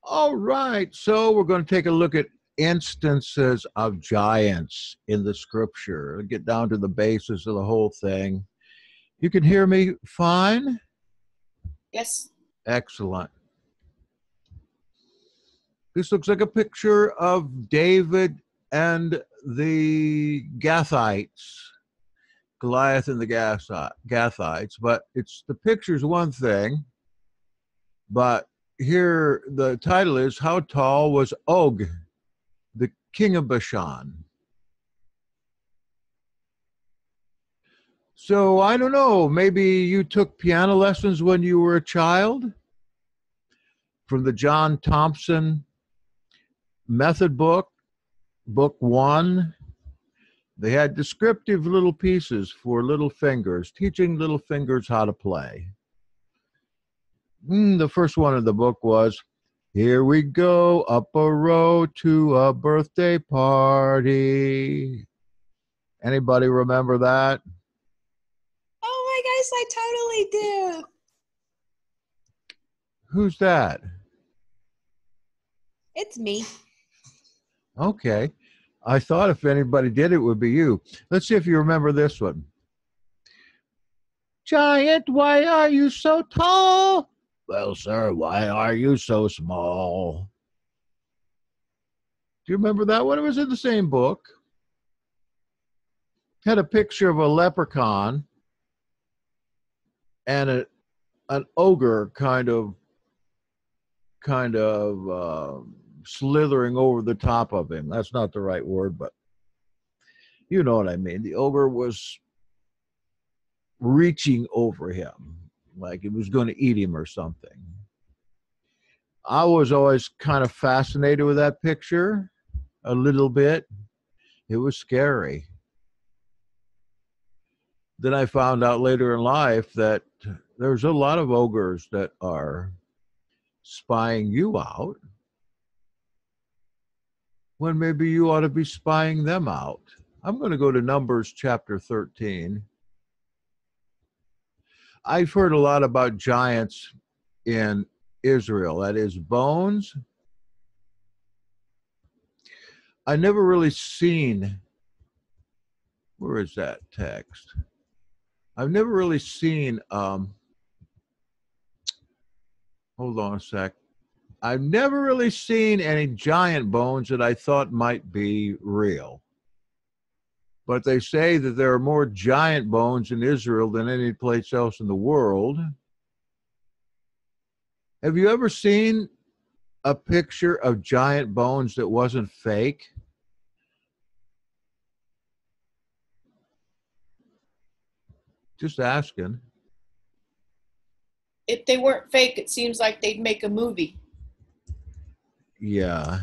All right, so we're going to take a look at instances of giants in the scripture. Get down to the basis of the whole thing. You can hear me fine? Yes. Excellent. This looks like a picture of David and the Gathites, Goliath and the Gathites, but the picture's one thing, but here the title is, How Tall Was Og, the King of Bashan? So I don't know, maybe you took piano lessons when you were a child from the John Thompson method book, book 1. They had descriptive little pieces for little fingers, teaching little fingers how to play. The first one of the book was, here we go up a road to a birthday party. Anybody remember that? Oh my gosh, I totally do. Who's that? It's me. Okay. I thought if anybody did, it would be you. Let's see if you remember this one. Giant, why are you so tall? Well, sir, why are you so small? Do you remember that one? It was in the same book. Had a picture of a leprechaun and an ogre kind of slithering over the top of him. That's not the right word, but you know what I mean. The ogre was reaching over him like it was going to eat him or something. I was always kind of fascinated with that picture a little bit. It was scary. Then I found out later in life that there's a lot of ogres that are spying you out when maybe you ought to be spying them out. I'm going to go to Numbers chapter 13. I've heard a lot about giants in Israel, that is bones. I never really seen, where is that text? I've never really seen, hold on a sec. I've never really seen any giant bones that I thought might be real. But they say that there are more giant bones in Israel than any place else in the world. Have you ever seen a picture of giant bones that wasn't fake? Just asking. If they weren't fake, it seems like they'd make a movie. Yeah.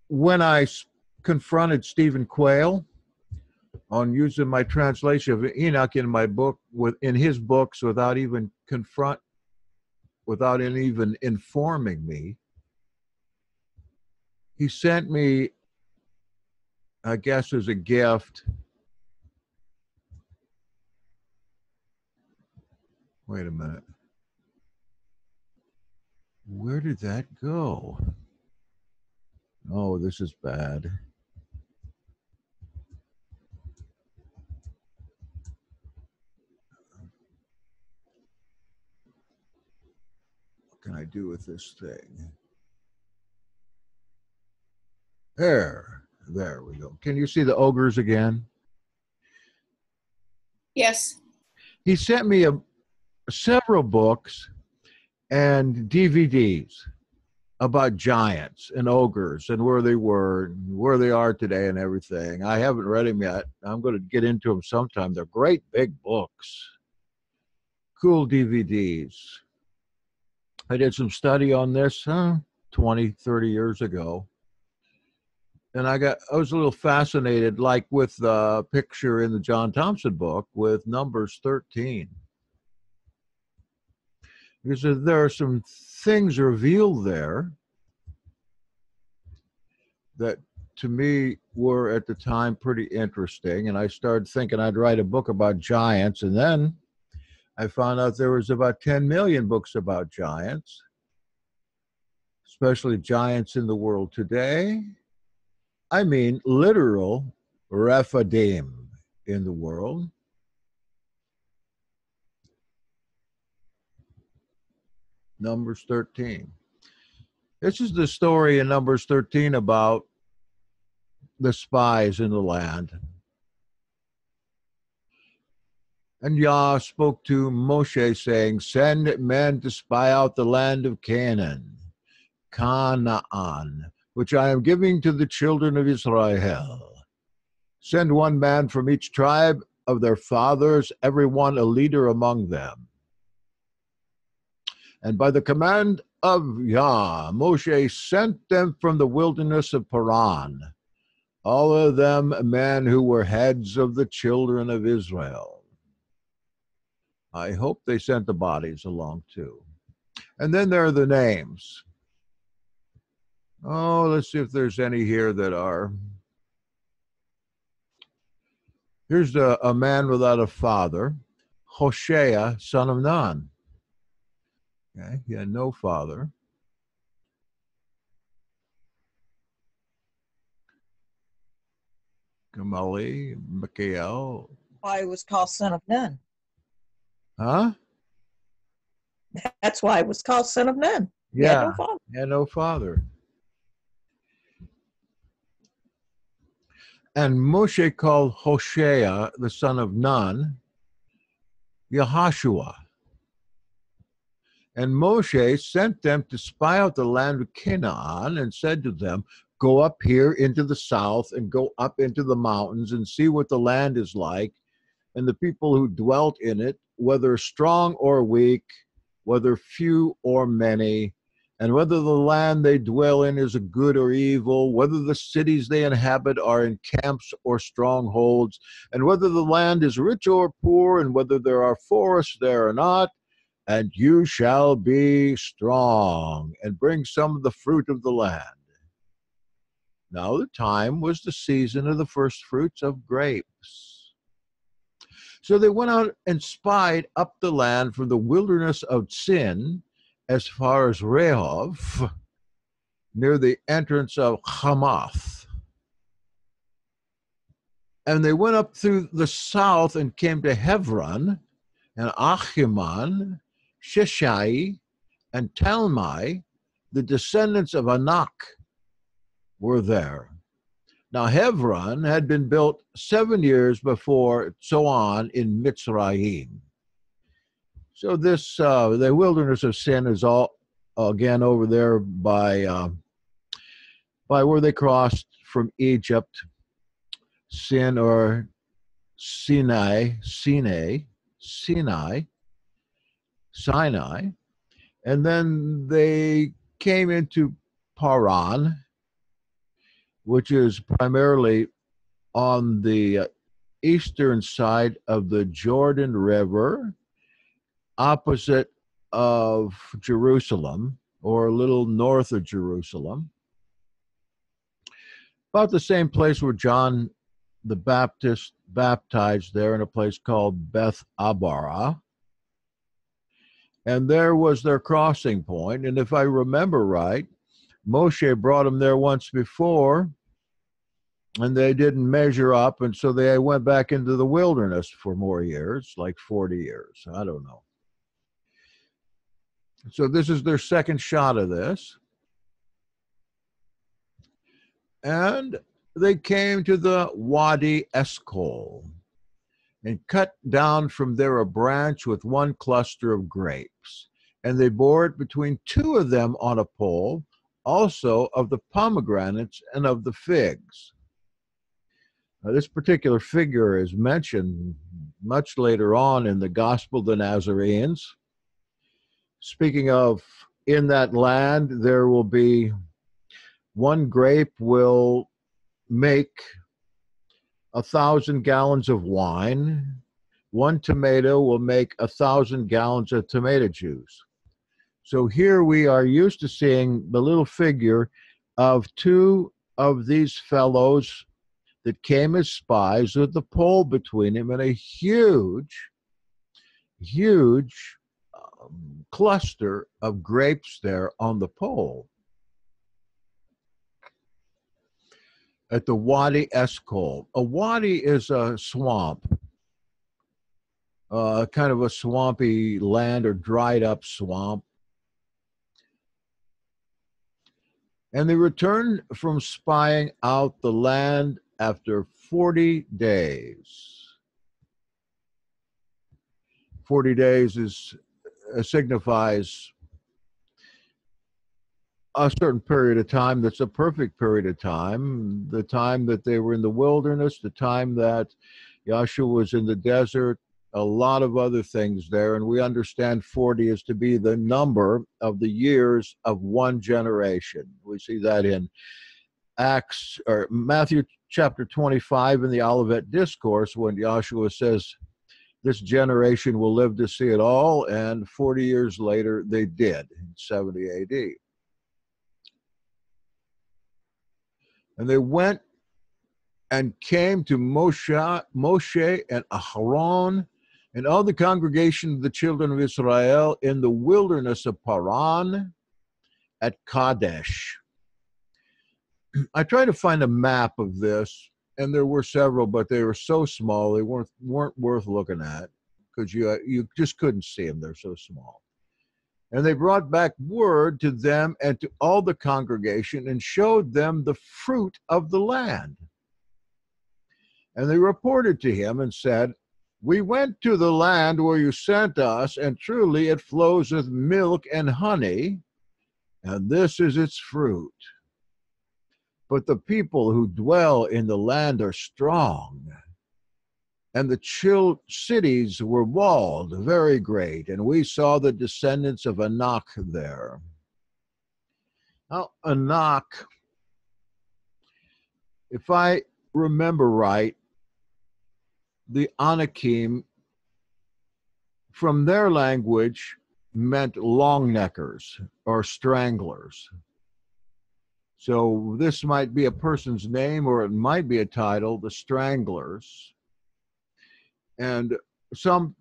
When I confronted Stephen Quayle on using my translation of Enoch in my book, in his books, without even informing me, he sent me, I guess as a gift, wait a minute. Where did that go? Oh, this is bad. What can I do with this thing? There we go. Can you see the ogres again? Yes. He sent me several books and DVDs about giants and ogres and where they were, and where they are today and everything. I haven't read them yet. I'm going to get into them sometime. They're great big books. Cool DVDs. I did some study on this 20, 30 years ago. And I was a little fascinated, like with the picture in the John Thompson book with Numbers 13. Because there are some things revealed there that to me were at the time pretty interesting. And I started thinking I'd write a book about giants. And then I found out there was about 10 million books about giants, especially giants in the world today. I mean, literal Rephidim in the world. Numbers 13. This is the story in Numbers 13 about the spies in the land. And Yah spoke to Moshe, saying, send men to spy out the land of Canaan, which I am giving to the children of Israel. Send one man from each tribe of their fathers, every one a leader among them. And by the command of Yah, Moshe sent them from the wilderness of Paran, all of them men who were heads of the children of Israel. I hope they sent the bodies along too. And then there are the names. Oh, let's see if there's any here that are. Here's a man without a father, Hoshea, son of Nun. Okay, he had no father. Gamali, Mikael. Why he was called son of none. Huh? That's why it was called son of none. He Yeah, had no father. he had no father. And Moshe called Hoshea, the son of Nun, Yahashua. And Moshe sent them to spy out the land of Canaan and said to them, go up here into the south and go up into the mountains and see what the land is like, and the people who dwelt in it, whether strong or weak, whether few or many, and whether the land they dwell in is a good or evil, whether the cities they inhabit are in camps or strongholds, and whether the land is rich or poor, and whether there are forests there or not. And you shall be strong and bring some of the fruit of the land. Now the time was the season of the first fruits of grapes. So they went out and spied up the land from the wilderness of Sin as far as Rehob, near the entrance of Hamath. And they went up through the south and came to Hebron and Achiman, Sheshai, and Talmai, the descendants of Anak, were there. Now Hebron had been built 7 years before Zoan in Mitzrayim. So this, the wilderness of Sin is all, again, over there by where they crossed from Egypt, Sin or Sinai, and then they came into Paran, which is primarily on the eastern side of the Jordan River, opposite of Jerusalem, or a little north of Jerusalem, about the same place where John the Baptist baptized there, in a place called Beth Abara. And there was their crossing point. And if I remember right, Moshe brought them there once before, and they didn't measure up, and so they went back into the wilderness for more years, like 40 years. I don't know. So this is their second shot of this. And they came to the Wadi Eshcol and cut down from there a branch with one cluster of grapes. And they bore it between two of them on a pole, also of the pomegranates and of the figs. Now, this particular figure is mentioned much later on in the Gospel of the Nazarenes. Speaking of, in that land, there will be one grape will make 1,000 gallons of wine. One tomato will make 1,000 gallons of tomato juice. So here we are used to seeing the little figure of two of these fellows that came as spies with the pole between them and a huge huge cluster of grapes there on the pole at the Wadi Eskol. A wadi is a swamp, kind of a swampy land or dried up swamp. And they returned from spying out the land after 40 days. 40 days signifies a certain period of time that's a perfect period of time, the time that they were in the wilderness, the time that Yahshua was in the desert, a lot of other things there. And we understand 40 is to be the number of the years of one generation. We see that in Acts or Matthew chapter 25 in the Olivet Discourse when Yahshua says, this generation will live to see it all. And 40 years later, they did in 70 AD. And they went and came to Moshe and Aharon and all the congregation of the children of Israel in the wilderness of Paran at Kadesh. I tried to find a map of this, and there were several, but they were so small they weren't worth looking at because you just couldn't see them. They're so small. And they brought back word to them and to all the congregation and showed them the fruit of the land. And they reported to him and said, we went to the land where you sent us, and truly it flows with milk and honey, and this is its fruit. But the people who dwell in the land are strong, and the cities were walled, very great, and we saw the descendants of Anak there. Now, Anak, if I remember right, the Anakim, from their language, meant long-neckers or stranglers. So this might be a person's name, or it might be a title, the Stranglers. And some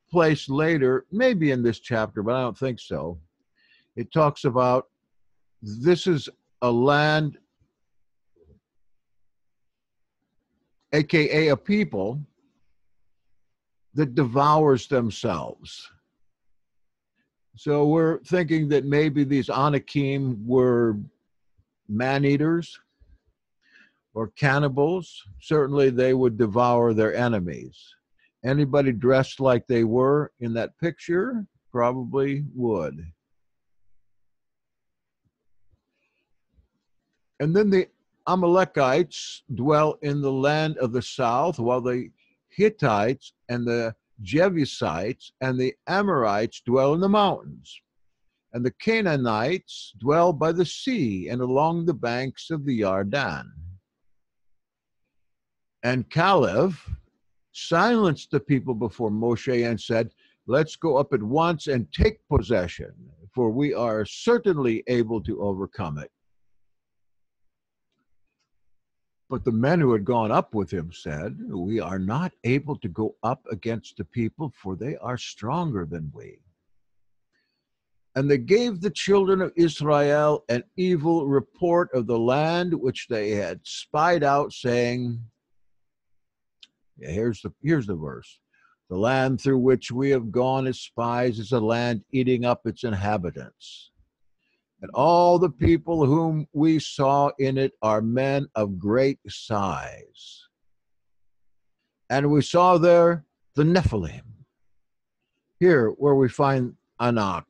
place later, maybe in this chapter, but I don't think so, it talks about this is a land, aka a people, that devours themselves. So we're thinking that maybe these Anakim were man-eaters or cannibals. Certainly they would devour their enemies. Anybody dressed like they were in that picture probably would. And then the Amalekites dwell in the land of the south, while the Hittites and the Jebusites and the Amorites dwell in the mountains. And the Canaanites dwell by the sea and along the banks of the Yarden. And Caleb silenced the people before Moshe and said, let's go up at once and take possession, for we are certainly able to overcome it. But the men who had gone up with him said, we are not able to go up against the people, for they are stronger than we. And they gave the children of Israel an evil report of the land which they had spied out, saying, here's the verse. The land through which we have gone as spies is a land eating up its inhabitants. And all the people whom we saw in it are men of great size. And we saw there the Nephilim. Here, where we find Anak,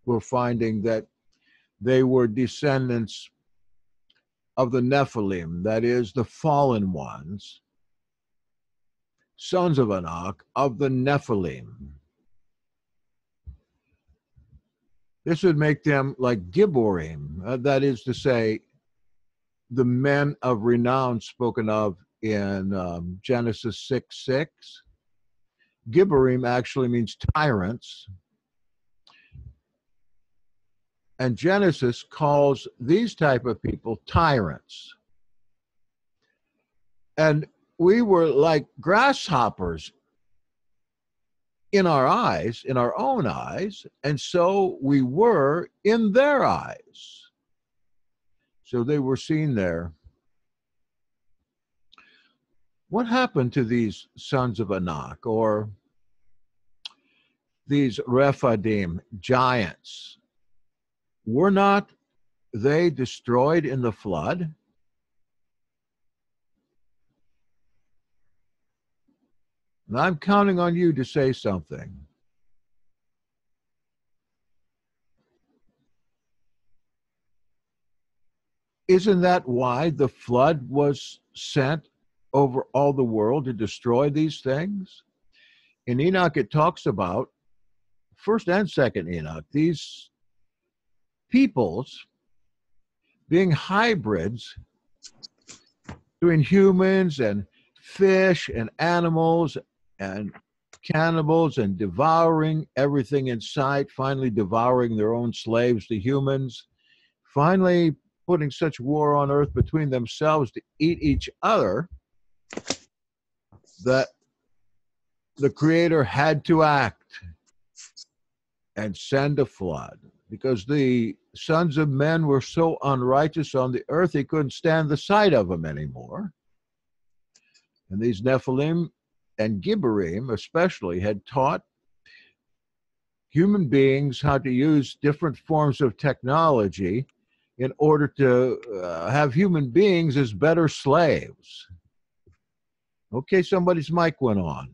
we're finding that they were descendants of the Nephilim, that is, the fallen ones, sons of Anak, of the Nephilim. This would make them like Gibborim, that is to say, the men of renown spoken of in Genesis 6:6. Gibborim actually means tyrants. And Genesis calls these type of people tyrants. And we were like grasshoppers in our eyes, in our own eyes, and so we were in their eyes. So they were seen there. What happened to these sons of Anak, or these Rephadim, giants? Were not they destroyed in the flood? And I'm counting on you to say something. Isn't that why the flood was sent over all the world to destroy these things? In Enoch, it talks about, first and second Enoch, these peoples being hybrids between humans and fish and animals and cannibals, and devouring everything in sight, finally devouring their own slaves, the humans, finally putting such war on earth between themselves to eat each other that the Creator had to act and send a flood, because the sons of men were so unrighteous on the earth he couldn't stand the sight of them anymore. And these Nephilim and Gibborim especially had taught human beings how to use different forms of technology in order to have human beings as better slaves. Okay, somebody's mic went on.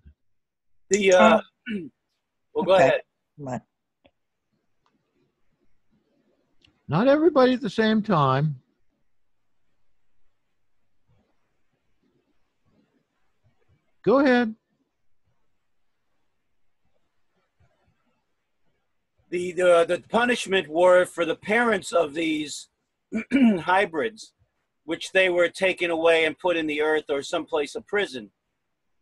Well, go ahead. Not everybody at the same time. Go ahead. The punishment were for the parents of these hybrids, which they were taken away and put in the earth or someplace of prison.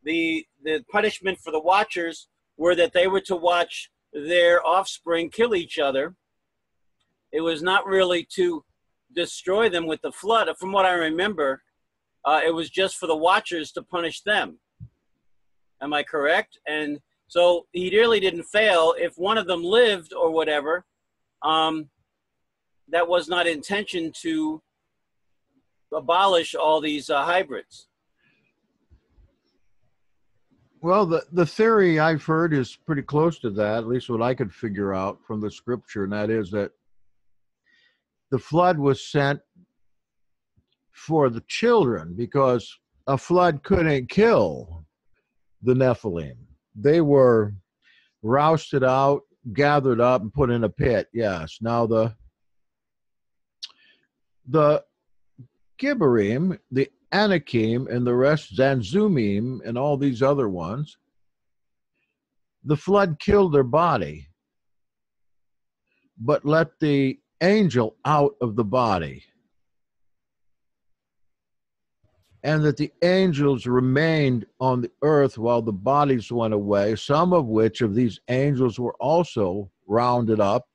The punishment for the watchers were that they were to watch their offspring kill each other. It was not really to destroy them with the flood. From what I remember, it was just for the watchers to punish them. Am I correct? And so he really didn't fail. If one of them lived or whatever, that was not intention to abolish all these hybrids. Well, the theory I've heard is pretty close to that, at least what I could figure out from the scripture, and that is that the flood was sent for the children, because a flood couldn't kill the Nephilim. They were rousted out, gathered up, and put in a pit. Yes. Now the Gibborim, the Anakim, and the rest, Zanzumim, and all these other ones, the flood killed their body, but let the angel out of the body. And that the angels remained on the earth while the bodies went away, some of which of these angels were also rounded up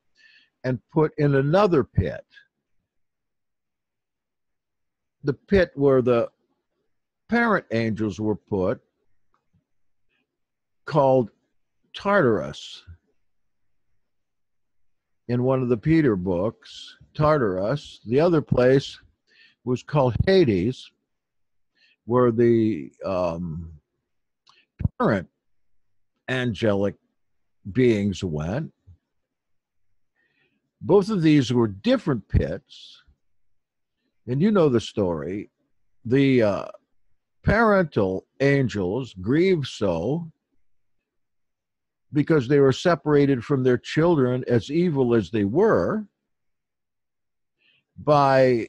and put in another pit. The pit where the parent angels were put, called Tartarus. In one of the Peter books, Tartarus. The other place was called Hades, where the parent angelic beings went. Both of these were different pits, and you know the story. The parental angels grieved so because they were separated from their children, as evil as they were, by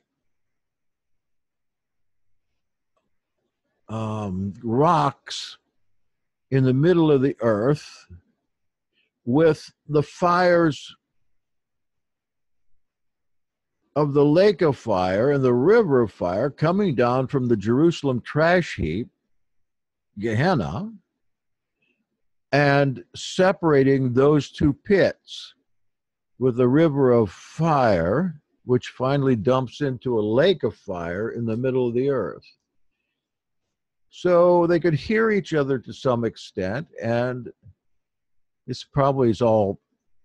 rocks in the middle of the earth, with the fires of the lake of fire and the river of fire coming down from the Jerusalem trash heap, Gehenna, and separating those two pits with a river of fire, which finally dumps into a lake of fire in the middle of the earth. So they could hear each other to some extent, and This probably is all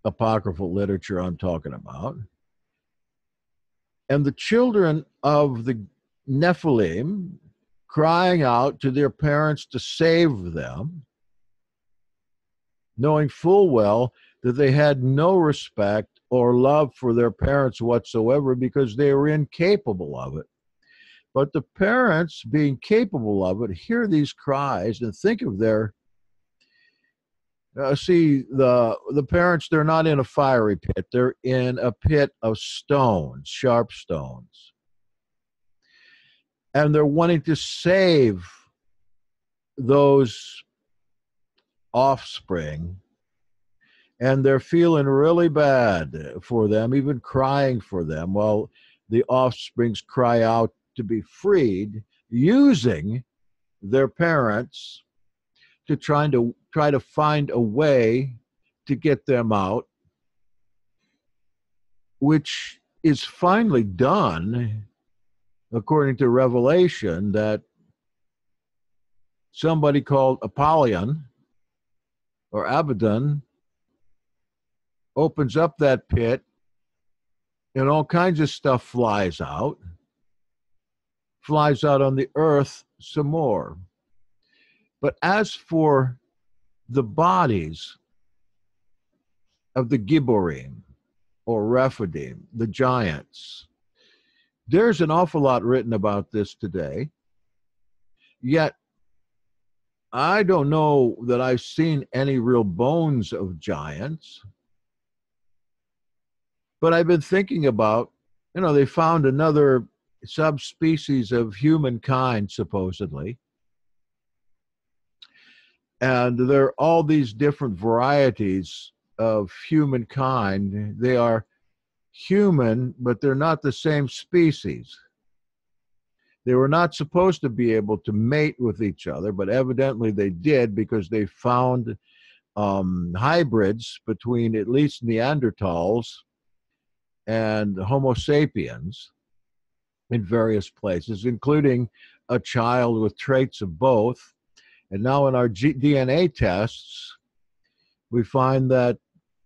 apocryphal literature I'm talking about. And the children of the Nephilim crying out to their parents to save them, knowing full well that they had no respect or love for their parents whatsoever because they were incapable of it. But the parents, being capable of it, hear these cries and think of their the parents, they're not in a fiery pit. They're in a pit of stones, sharp stones. And they're wanting to save those offspring. And they're feeling really bad for them, even crying for them, while the offsprings cry out to be freed, using their parents to try to find a way to get them out, which is finally done, according to Revelation, that somebody called Apollyon or Abaddon opens up that pit, and all kinds of stuff flies out on the earth some more. But as for the bodies of the Gibborim or Rephidim, the giants, there's an awful lot written about this today. Yet, I don't know that I've seen any real bones of giants. But I've been thinking about, they found another subspecies of humankind, supposedly. And there are all these different varieties of humankind. They are human, but they're not the same species. They were not supposed to be able to mate with each other, but evidently they did, because they found hybrids between at least Neanderthals and Homo sapiens in various places, including a child with traits of both. And now in our DNA tests, we find that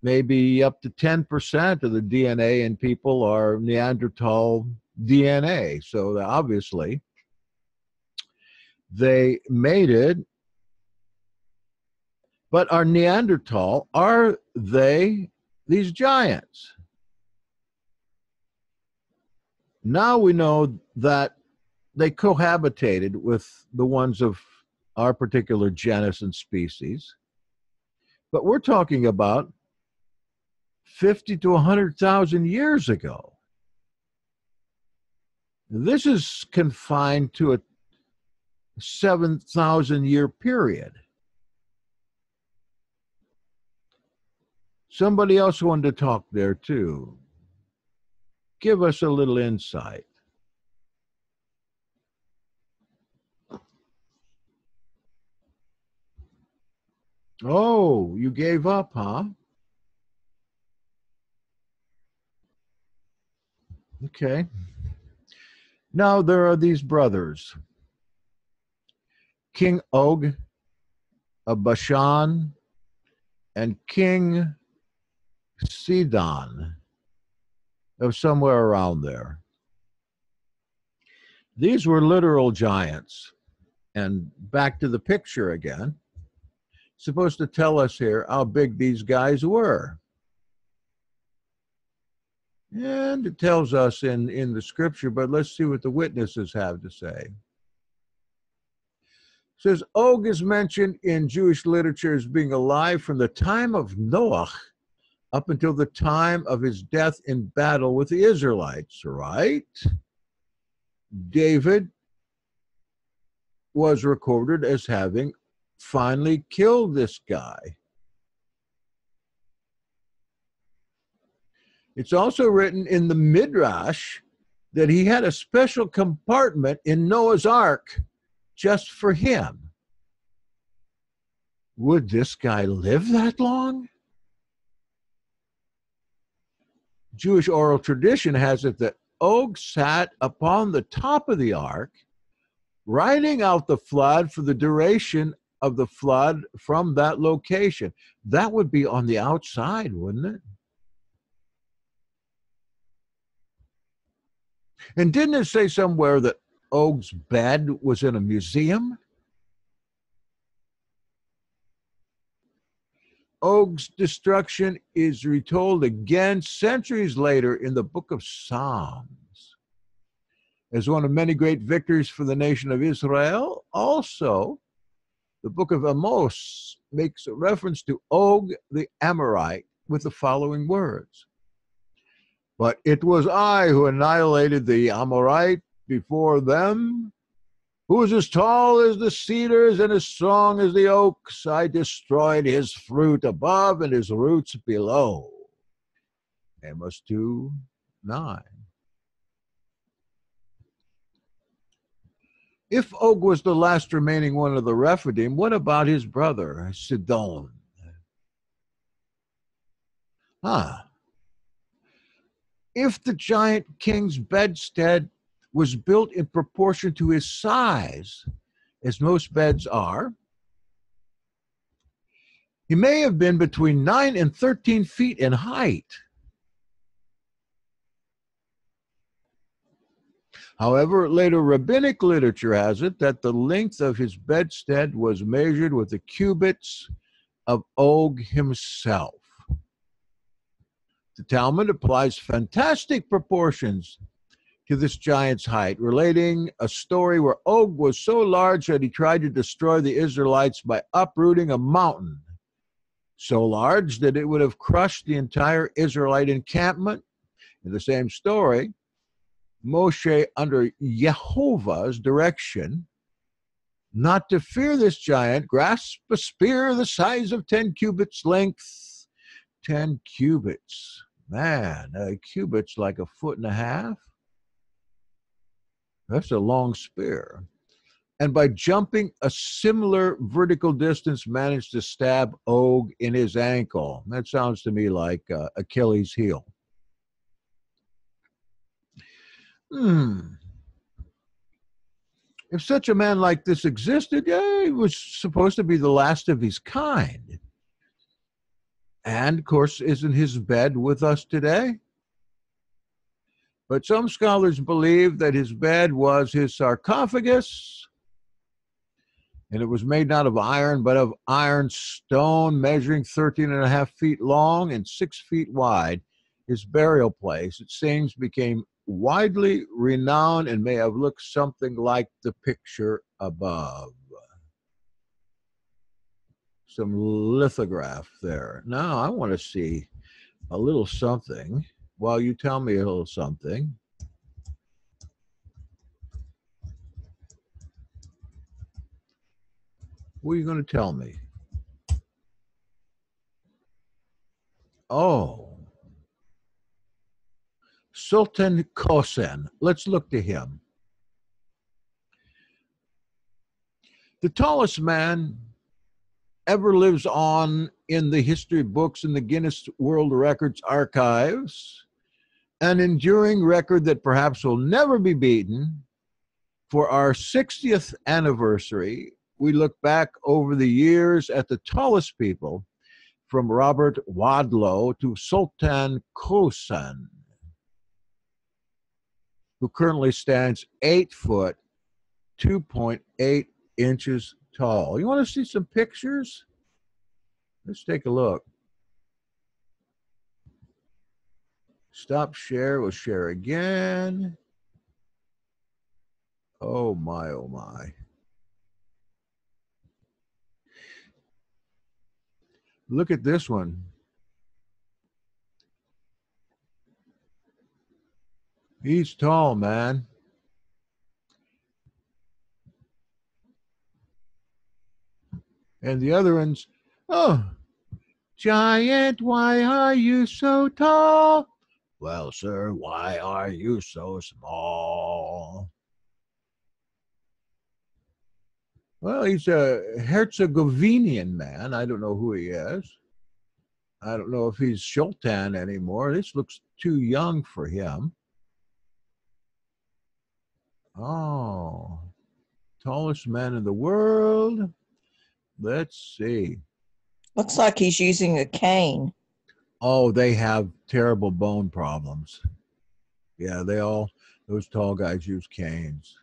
maybe up to 10% of the DNA in people are Neanderthal DNA. So obviously, they mated. But are Neanderthal, are they these giants? Now we know that they cohabitated with the ones of our particular genus and species. But we're talking about 50 to 100,000 years ago. This is confined to a 7,000-year period. Somebody else wanted to talk there too. Give us a little insight. Oh, you gave up, huh? Okay. Now there are these brothers, King Og of Bashan and King Sidon of somewhere around there. These were literal giants. And back to the picture again. Supposed to tell us here how big these guys were. And it tells us in the scripture, but let's see what the witnesses have to say. It says, Og is mentioned in Jewish literature as being alive from the time of Noah up until the time of his death in battle with the Israelites, right? David was recorded as having finally killed this guy. It's also written in the Midrash that he had a special compartment in Noah's Ark just for him. Would this guy live that long? Jewish oral tradition has it that Og sat upon the top of the ark, riding out the flood for the duration of the flood from that location. That would be on the outside, wouldn't it? And didn't it say somewhere that Og's bed was in a museum? Og's destruction is retold again centuries later in the book of Psalms as one of many great victories for the nation of Israel. Also, the book of Amos makes a reference to Og the Amorite with the following words. But it was I who annihilated the Amorite before them, who was as tall as the cedars and as strong as the oaks. I destroyed his fruit above and his roots below. Amos 2:9. If Og was the last remaining one of the Rephidim, what about his brother, Sidon? If the giant king's bedstead was built in proportion to his size, as most beds are, he may have been between 9 and 13 feet in height. However, later rabbinic literature has it that the length of his bedstead was measured with the cubits of Og himself. The Talmud applies fantastic proportions to this giant's height, relating a story where Og was so large that he tried to destroy the Israelites by uprooting a mountain so large that it would have crushed the entire Israelite encampment. In the same story, Moshe, under Jehovah's direction, not to fear this giant, grasped a spear the size of 10 cubits length. 10 cubits. Man, a cubit's like 1.5 feet. That's a long spear. And by jumping a similar vertical distance, managed to stab Og in his ankle. That sounds to me like Achilles' heel. If such a man like this existed, he was supposed to be the last of his kind. And, of course, isn't his bed with us today? But some scholars believe that his bed was his sarcophagus, and it was made not of iron, but of iron stone, measuring 13.5 feet long and 6 feet wide. His burial place, it seems, became widely renowned and may have looked something like the picture above. Some lithograph there. Now I want to see a little something while you tell me a little something. What are you going to tell me? Oh, Sultan Kosen. Let's look to him. The tallest man ever lives on in the history books in the Guinness World Records archives, an enduring record that perhaps will never be beaten. For our 60th anniversary, we look back over the years at the tallest people, from Robert Wadlow to Sultan Kosen, who currently stands 8 foot, 2.8 inches tall. You want to see some pictures? Let's take a look. Stop share. We'll share again. Oh my, oh my. Look at this one. He's tall, man. And the other ones, oh, giant, why are you so tall? Well, sir, why are you so small? Well, he's a Herzegovinian man. I don't know who he is. I don't know if he's Sultan anymore. This looks too young for him. Oh, tallest man in the world. Let's see. Looks like he's using a cane. Oh, they have terrible bone problems. Yeah, those tall guys use canes.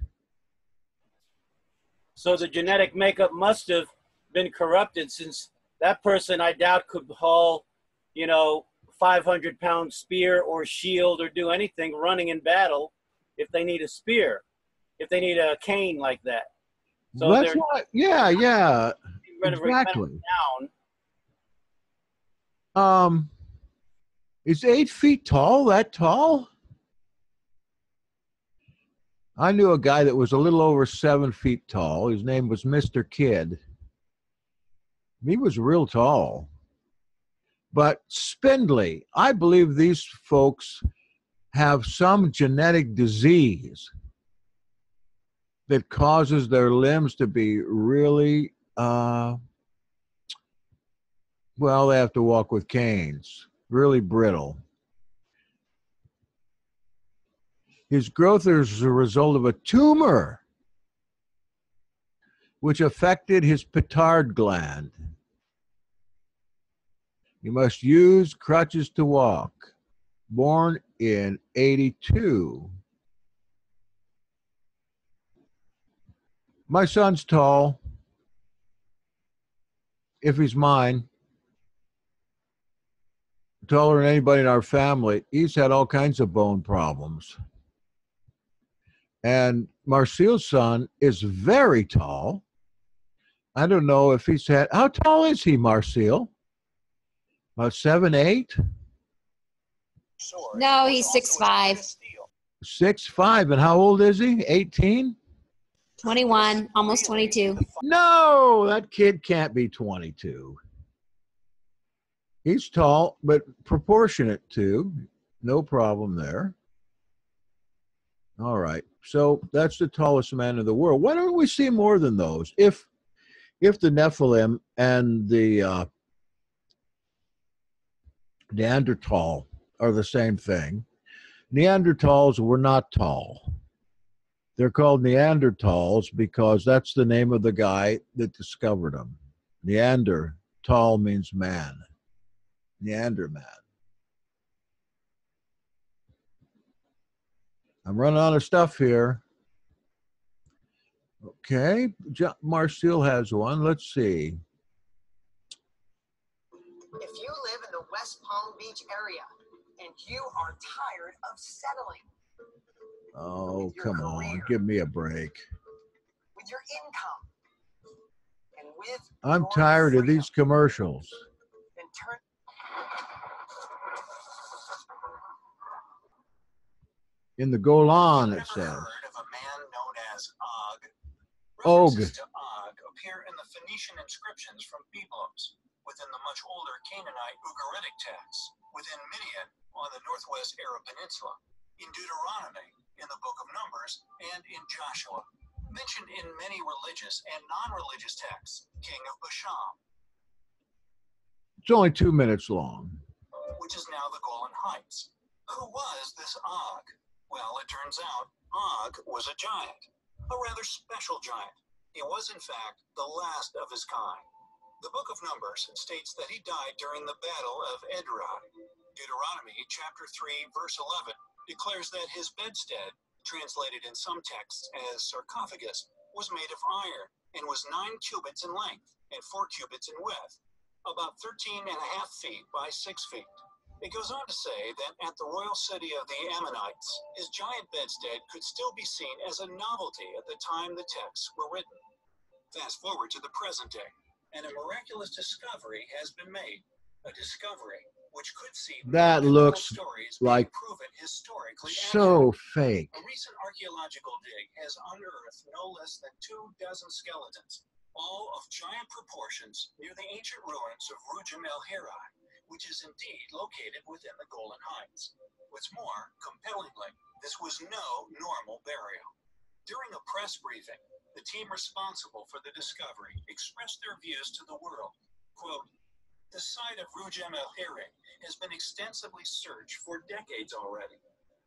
So the genetic makeup must have been corrupted, since that person, I doubt, could haul, 500-pound spear or shield or do anything running in battle if they need a spear, if they need a cane like that. So That's why, yeah, exactly. Down. Is 8 feet tall that tall? I knew a guy that was a little over 7 feet tall. His name was Mr. Kidd. He was real tall, but spindly. I believe these folks have some genetic disease that causes their limbs to be really, well, they have to walk with canes, really brittle. His growth is a result of a tumor which affected his petard gland. He must use crutches to walk. Born in 82. My son's tall. If he's mine, taller than anybody in our family. He's had all kinds of bone problems. And Marcial's son is very tall. I don't know if he's had, how tall is he, Marcial? About 7'8"? No, he's 6'5". 6'5", and how old is he? 18? 21, almost 22. No, that kid can't be 22. He's tall, but proportionate too. No problem there. All right. So that's the tallest man in the world. Why don't we see more than those? If the Nephilim and the Neanderthal are the same thing, Neanderthals were not tall. They're called Neanderthals because that's the name of the guy that discovered them. Neanderthal means man. Neander man. I'm running out of stuff here. Okay, Marcial has one. Let's see. If you live in the West Palm Beach area and you are tired of settling, Oh, come on, give me a break. with your income, and with I'm your tired of freedom, these commercials. then turn. In the Golan, it says. Heard of a man known as Og? Og. References to Og appear in the Phoenician inscriptions from Byblos within the much older Canaanite Ugaritic texts within Midian on the northwest Arab Peninsula, in Deuteronomy, in the Book of Numbers, and in Joshua, mentioned in many religious and non-religious texts, king of Bashan, It's only 2 minutes long. which is now the Golan Heights. Who was this Og? Well, it turns out Og was a giant, a rather special giant. He was, in fact, the last of his kind. The Book of Numbers states that he died during the Battle of Edrei. Deuteronomy chapter 3, verse 11, declares that his bedstead, translated in some texts as sarcophagus, was made of iron and was 9 cubits in length and 4 cubits in width, about 13.5 feet by 6 feet. It goes on to say that at the royal city of the Ammonites, his giant bedstead could still be seen as a novelty at the time the texts were written. Fast forward to the present day, and a miraculous discovery has been made. A discovery which could seem That looks stories like being proven historically so fake. accurate. A recent archaeological dig has unearthed no less than 24 skeletons, all of giant proportions, near the ancient ruins of Rujem El Hirai, which is indeed located within the Golan Heights. What's more, compellingly, this was no normal burial. During a press briefing, the team responsible for the discovery expressed their views to the world. Quote, "The site of Rujem El Hirai has been extensively searched for decades already,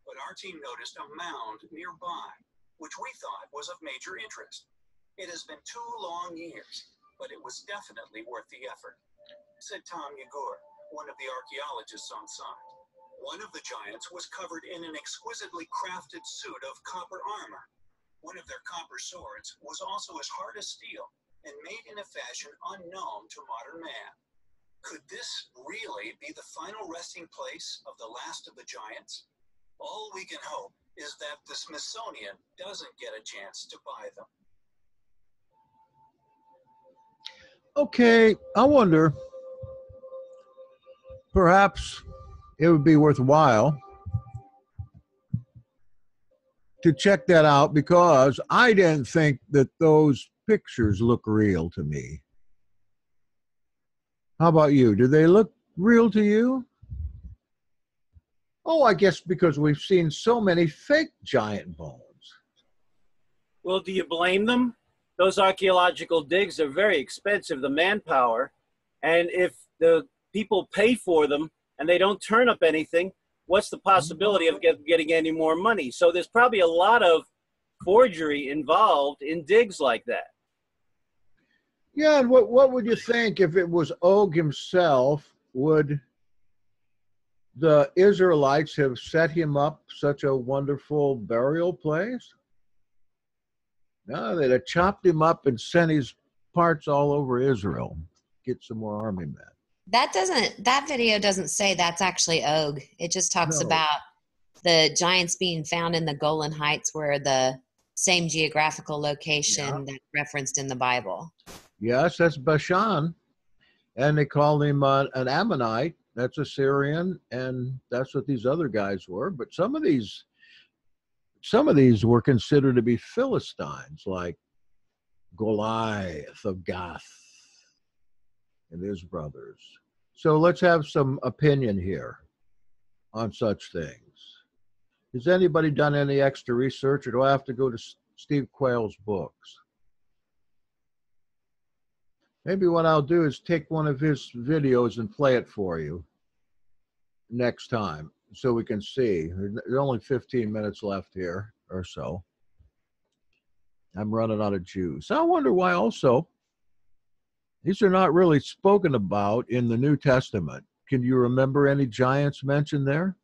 but our team noticed a mound nearby, which we thought was of major interest. It has been 2 long years, but it was definitely worth the effort, said Tom Yagur, one of the archaeologists on site. One of the giants was covered in an exquisitely crafted suit of copper armor. One of their copper swords was also as hard as steel and made in a fashion unknown to modern man. Could this really be the final resting place of the last of the giants? All we can hope is that the Smithsonian doesn't get a chance to buy them. Okay, I wonder, perhaps it would be worthwhile to check that out, because I didn't think that those pictures look real to me. How about you? Do they look real to you? Oh, I guess because we've seen so many fake giant bones. Well, do you blame them? Those archaeological digs are very expensive, the manpower. And if the people pay for them and they don't turn up anything, what's the possibility of getting any more money? So there's probably a lot of forgery involved in digs like that. Yeah, and what would you think if it was Og himself? Would the Israelites have set him up such a wonderful burial place? No, they'd have chopped him up and sent his parts all over Israel. Get some more army men. That video doesn't say that's actually Og. It just talks No. about the giants being found in the Golan Heights, where the same geographical location that's referenced in the Bible. Yes, that's Bashan. And they called him an Ammonite. That's a Syrian, and that's what these other guys were. But some of these were considered to be Philistines, like Goliath of Gath and his brothers. So let's have some opinion here on such things. Has anybody done any extra research, or do I have to go to Steve Quayle's books? Maybe what I'll do is take one of his videos and play it for you next time so we can see. There's only 15 minutes left here or so. I'm running out of juice. I wonder why also these are not really spoken about in the New Testament. Can you remember any giants mentioned there?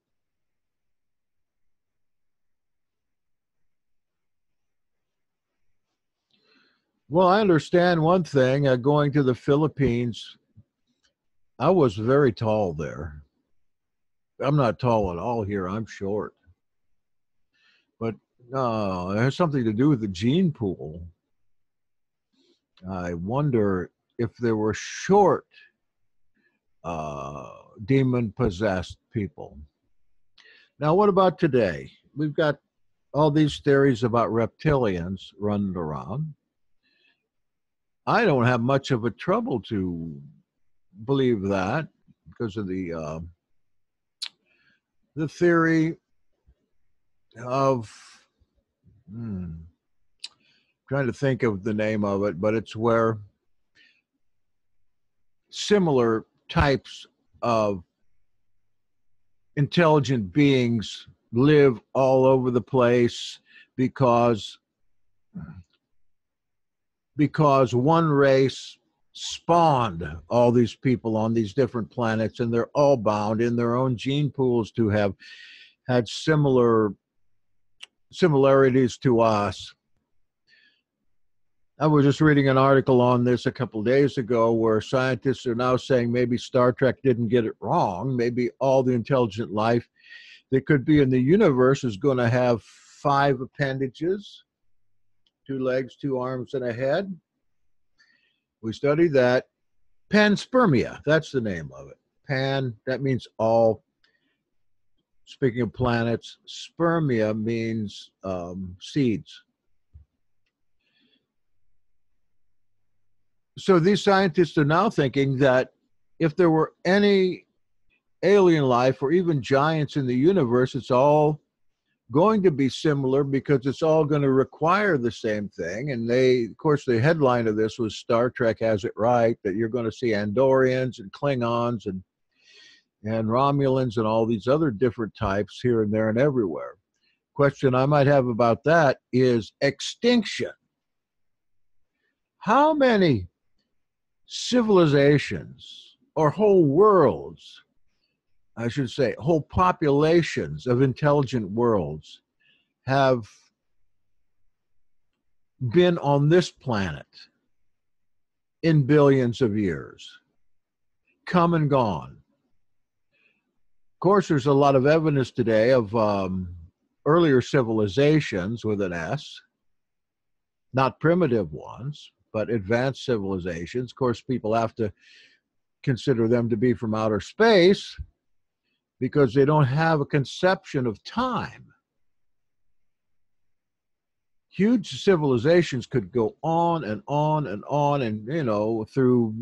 Well, I understand one thing. Going to the Philippines, I was very tall there. I'm not tall at all here. I'm short. But it has something to do with the gene pool. I wonder if there were short demon-possessed people. Now, what about today? We've got all these theories about reptilians running around. I don't have much of a trouble to believe that because of the theory of trying to think of the name of it, but it's where similar types of intelligent beings live all over the place because one race spawned all these people on these different planets, and they're all bound in their own gene pools to have had similarities to us. I was just reading an article on this a couple of days ago where scientists are now saying maybe Star Trek didn't get it wrong. Maybe all the intelligent life that could be in the universe is going to have 5 appendages, 2 legs, 2 arms, and a head. We studied that. Panspermia, that's the name of it. Pan, that means all. Speaking of planets, spermia means seeds. So these scientists are now thinking that if there were any alien life or even giants in the universe, it's all going to be similar because it's all going to require the same thing. And of course, the headline of this was Star Trek has it right, that you're going to see Andorians and Klingons and Romulans and all these other different types here and there and everywhere. Question I might have about that is extinction. How many civilizations or whole worlds, I should say, whole populations of intelligent worlds have been on this planet in billions of years, come and gone. Of course, there's a lot of evidence today of earlier civilizations with an S, not primitive ones, but advanced civilizations. Of course, people have to consider them to be from outer space because they don't have a conception of time. Huge civilizations could go on and on and on, and, you know, through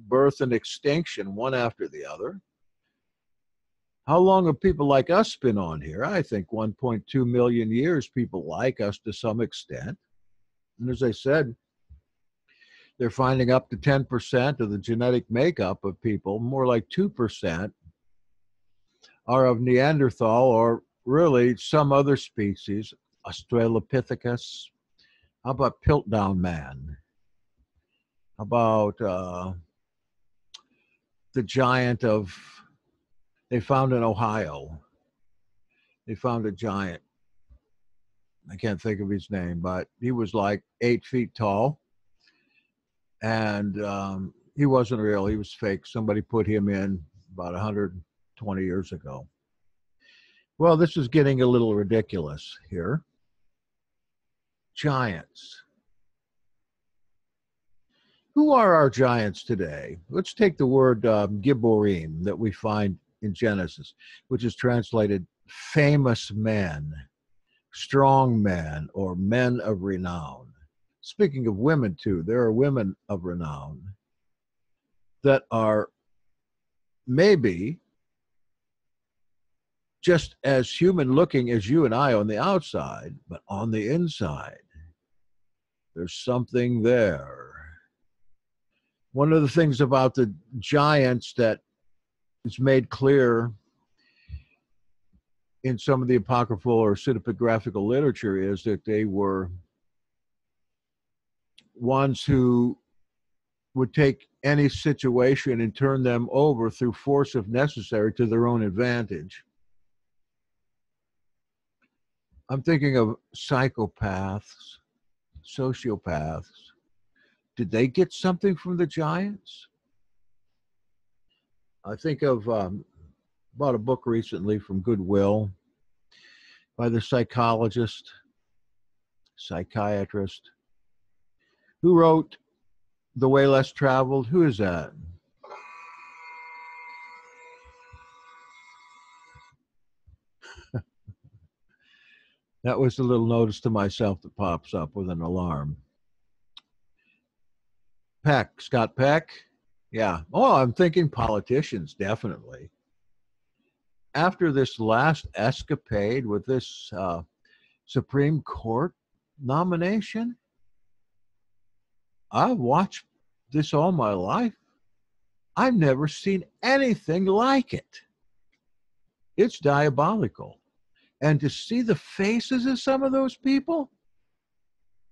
birth and extinction, one after the other. How long have people like us been on here? I think 1.2 million years, people like us to some extent. And as I said, they're finding up to 10% of the genetic makeup of people, more like 2%, are of Neanderthal or really some other species, Australopithecus. How about Piltdown Man? How about the giant they found in Ohio? They found a giant. I can't think of his name, but he was like 8 feet tall. And he wasn't real. He was fake. Somebody put him in about 120 years ago. Well, this is getting a little ridiculous here. Giants. Who are our giants today? Let's take the word Gibborim that we find in Genesis, which is translated famous men, strong men, or men of renown. Speaking of women, too, there are women of renown that are maybe just as human looking as you and I on the outside, but on the inside, there's something there. One of the things about the giants that is made clear in some of the apocryphal or pseudepigraphical literature is that they were ones who would take any situation and turn them over through force if necessary to their own advantage. I'm thinking of psychopaths, sociopaths. Did they get something from the giants? I think of bought a book recently from Goodwill by the psychiatrist, who wrote The Way Less Traveled. Who is that? That was the little notice to myself that pops up with an alarm. Peck, Scott Peck? Yeah. Oh, I'm thinking politicians, definitely. After this last escapade with this Supreme Court nomination, I've watched this all my life. I've never seen anything like it. It's diabolical. And to see the faces of some of those people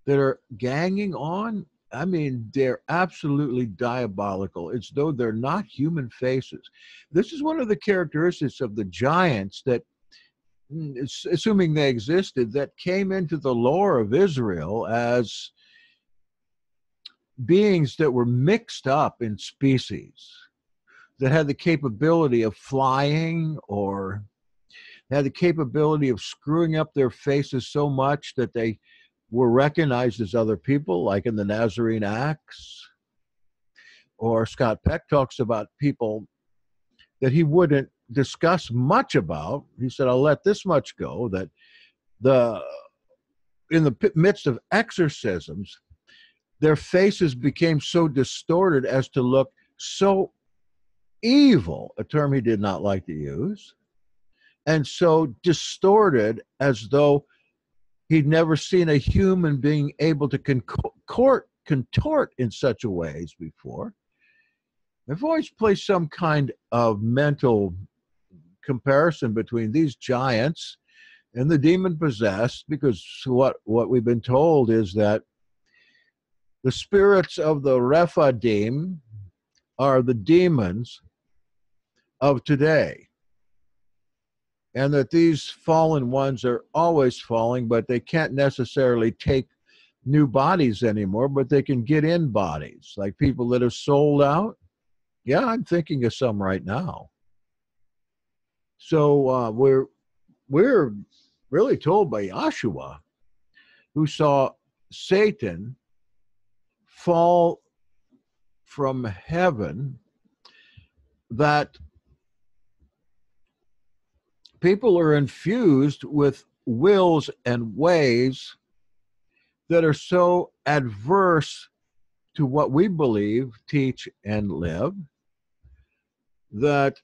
that are ganging on, I mean, they're absolutely diabolical. It's though they're not human faces. This is one of the characteristics of the giants that, assuming they existed, that came into the lore of Israel as beings that were mixed up in species, that had the capability of flying or had the capability of screwing up their faces so much that they were recognized as other people, like in the Nazarene Acts. Or Scott Peck talks about people that he wouldn't discuss much about. He said, I'll let this much go, that in the midst of exorcisms, their faces became so distorted as to look so evil, a term he did not like to use, and so distorted as though he'd never seen a human being able to contort in such a ways before. I've always placed some kind of mental comparison between these giants and the demon-possessed, because what we've been told is that the spirits of the Rephadim, are the demons of today. And that these fallen ones are always falling, but they can't necessarily take new bodies anymore, but they can get in bodies, like people that have sold out. Yeah, I'm thinking of some right now. So we're really told by Yahshua, who saw Satan fall from heaven, that people are infused with wills and ways that are so adverse to what we believe, teach, and live, that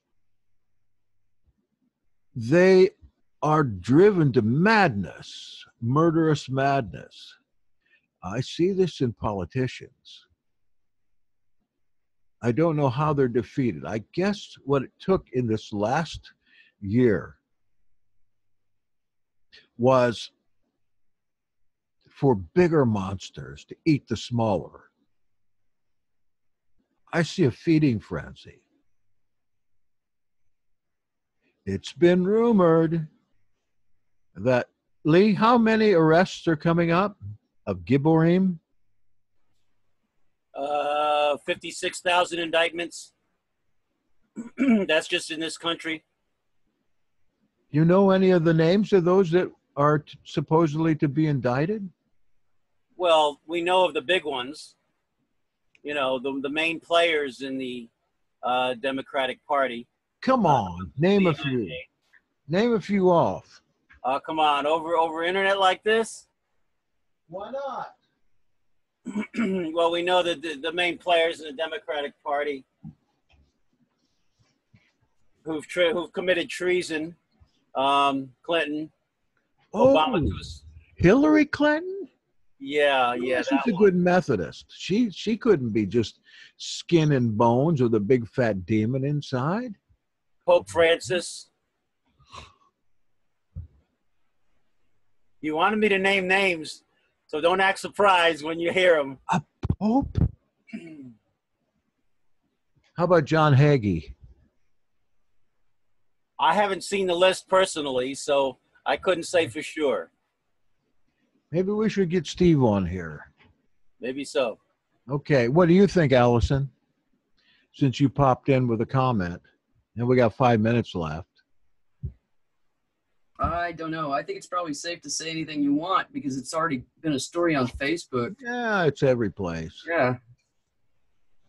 they are driven to madness, murderous madness. I see this in politicians. I don't know how they're defeated. I guess what it took in this last year was for bigger monsters to eat the smaller. I see a feeding frenzy. It's been rumored that, Lee, how many arrests are coming up of Gibborim? 56,000 indictments. That's just in this country. You know any of the names of those that are supposedly to be indicted? Well, we know of the big ones. You know, the main players in the Democratic Party. Come on, name a few. Name a few off. Come on, over internet like this? Why not? Well, we know that the main players in the Democratic Party who've committed treason, Clinton, Obama. Hillary Clinton? Yeah. She's a good Methodist. She couldn't be just skin and bones with a big fat demon inside. Pope Francis. You wanted me to name names, so don't act surprised when you hear them. A pope? How about John Hagee? I haven't seen the list personally, so I couldn't say for sure. Maybe we should get Steve on here. Maybe so. Okay, what do you think, Allison? Since you popped in with a comment, and we got 5 minutes left. I don't know. I think it's probably safe to say anything you want because it's already been a story on Facebook. Yeah, it's every place. Yeah.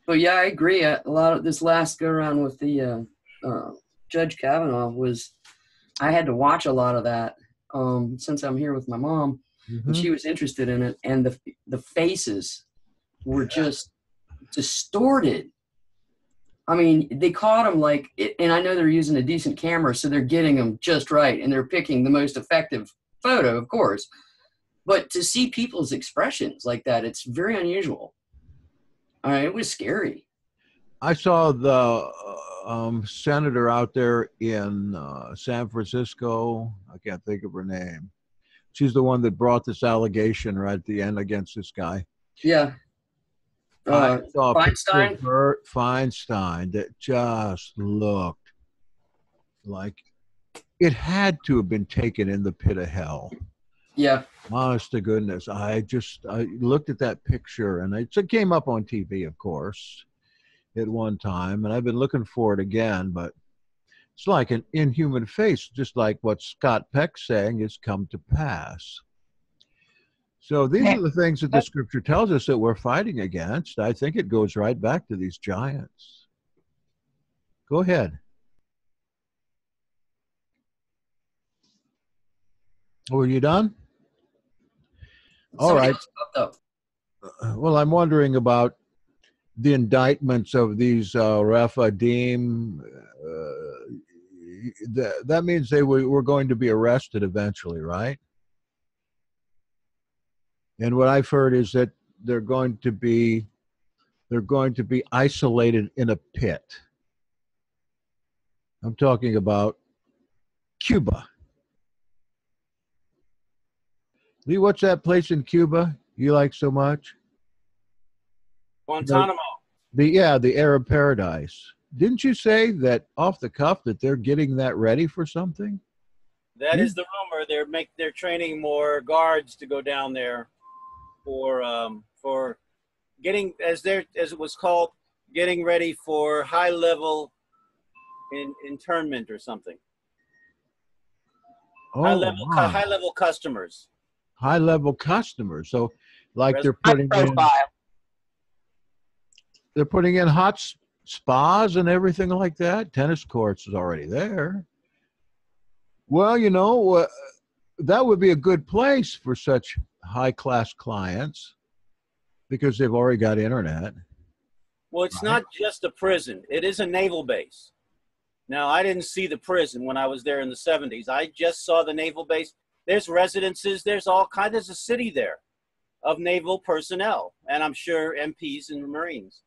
But yeah, I agree. A lot of this last go around with the Judge Kavanaugh was, I had to watch a lot of that since I'm here with my mom, and she was interested in it, and the faces were just distorted. I mean, they caught him like, and I know they're using a decent camera, so they're getting them just right, and they're picking the most effective photo, of course. But to see people's expressions like that, it's very unusual. It was scary. I saw the senator out there in San Francisco. I can't think of her name. She's the one that brought this allegation right at the end against this guy. Yeah. I saw Feinstein? Bert Feinstein that just looked like it had to have been taken in the pit of hell. Yeah. Honest to goodness. I looked at that picture, and it came up on TV, of course, at one time, and I've been looking for it again, but it's like an inhuman face, just like what Scott Peck's saying has come to pass. So these are the things that the scripture tells us that we're fighting against. I think it goes right back to these giants. Go ahead. Were you done? All right. Well, I'm wondering about the indictments of these Rephidim. That means they were going to be arrested eventually, right? And what I've heard is that they're going to be isolated in a pit. I'm talking about Cuba. Lee, what's that place in Cuba you like so much? Guantanamo. the Arab paradise. Didn't you say that off the cuff that they're getting that ready for something? That is the rumor. They're training more guards to go down there for getting, as it was called, getting ready for high level internment or something. Oh, High level customers. High level customers. So, like they're High putting in, profile. they're putting in hot spas and everything like that. Tennis courts is already there. Well, you know, that would be a good place for such high class clients because they've already got internet. Well, it's not just a prison. It is a naval base. Now, I didn't see the prison when I was there in the 70s. I just saw the naval base. There's residences. There's all kinds. There's a city there of naval personnel, and I'm sure MPs and Marines.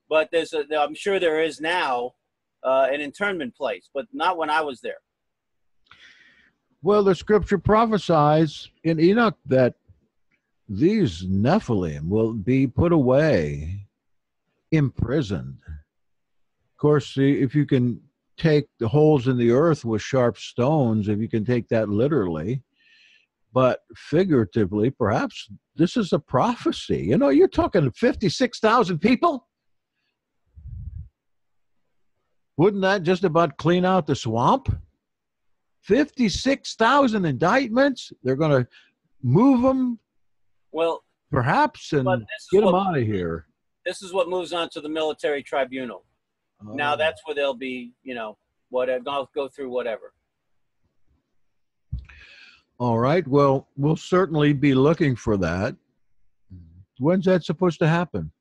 But I'm sure there is now an internment place, but not when I was there. Well, the scripture prophesies in Enoch that these Nephilim will be put away, imprisoned. Of course, if you can take the holes in the earth with sharp stones, if you can take that literally, but figuratively, perhaps this is a prophecy. You know, you're talking 56,000 people. Wouldn't that just about clean out the swamp? 56,000 indictments. They're going to move them, well, perhaps, and get them out of here. This is what moves on to the military tribunal. Now that's where they'll be, you know, go through whatever. All right. Well, we'll certainly be looking for that. When's that supposed to happen?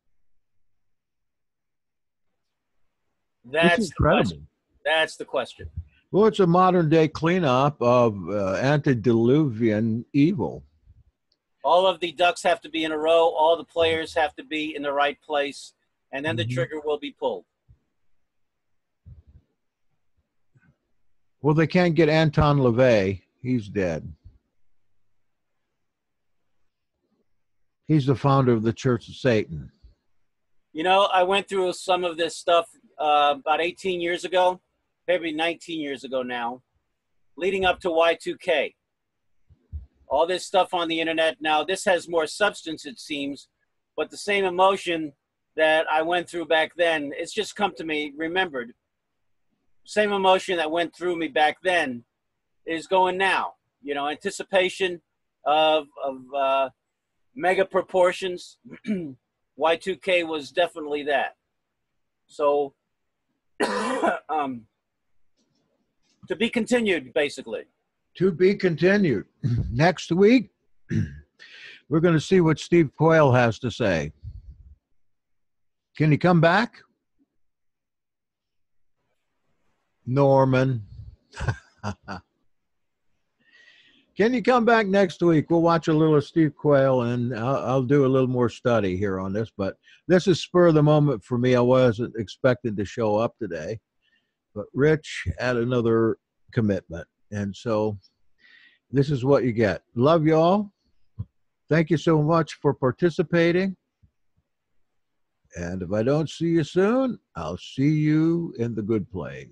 That's the question. That's the question. Well, it's a modern day cleanup of antediluvian evil. All of the ducks have to be in a row. All the players have to be in the right place, and then the trigger will be pulled. Well, they can't get Anton LaVey. He's dead. He's the founder of the Church of Satan. You know, I went through some of this stuff about 18 years ago, maybe 19 years ago now, leading up to Y2K. All this stuff on the internet. Now, this has more substance, it seems, but the same emotion that I went through back then, it's just come to me, remembered. Same emotion that went through me back then is going now. You know, anticipation of mega proportions. Y2K was definitely that. So, to be continued, basically. To be continued. Next week, we're going to see what Steve Quayle has to say. Can he come back? Norman. Can you come back next week? We'll watch a little of Steve Quayle, and I'll do a little more study here on this. But this is spur of the moment for me. I wasn't expected to show up today. But Rich had another commitment. And so this is what you get. Love you all. Thank you so much for participating. And if I don't see you soon, I'll see you in the good place.